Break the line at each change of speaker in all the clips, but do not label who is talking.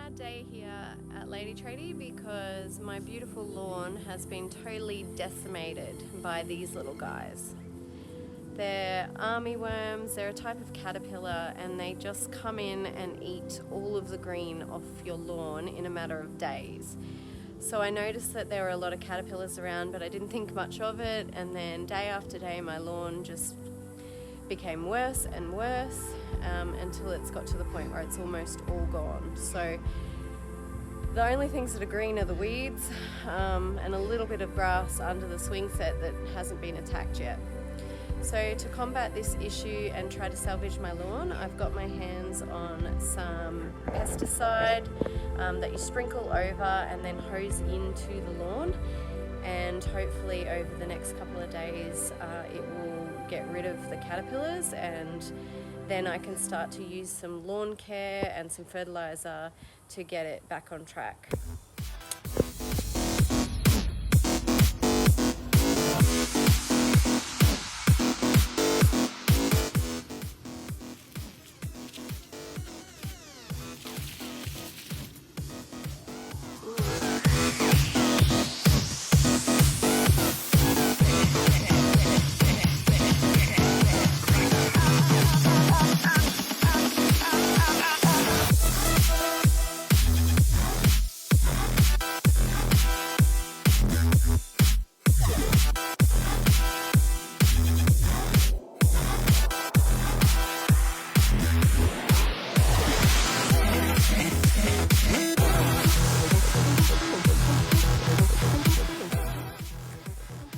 sad day here at Lady Tradie because my beautiful lawn has been totally decimated by these little guys. They're army worms, they're a type of caterpillar, and they just come in and eat all of the green off your lawn in a matter of days. So I noticed that there were a lot of caterpillars around, but I didn't think much of it, and then day after day my lawn just became worse and worse until it's got to the point where it's almost all gone. So the only things that are green are the weeds and a little bit of grass under the swing set that hasn't been attacked yet. So to combat this issue and try to salvage my lawn, I've got my hands on some pesticide that you sprinkle over and then hose into the lawn, and hopefully over the next couple of days it will get rid of the caterpillars, and then I can start to use some lawn care and some fertilizer to get it back on track.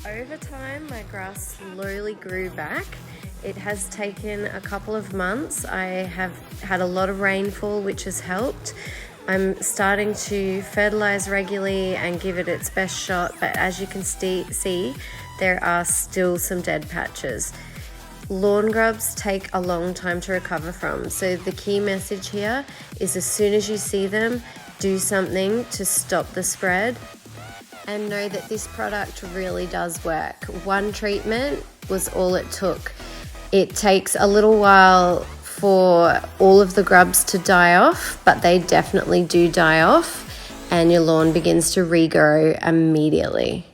Over time, my grass slowly grew back. It has taken a couple of months. I have had a lot of rainfall, which has helped. I'm starting to fertilize regularly and give it its best shot, but as you can see, there are still some dead patches. Lawn grubs take a long time to recover from, so the key message here is as soon as you see them, do something to stop the spread. And know that this product really does work. One treatment was all it took. It takes a little while for all of the grubs to die off, but they definitely do die off, and your lawn begins to regrow immediately.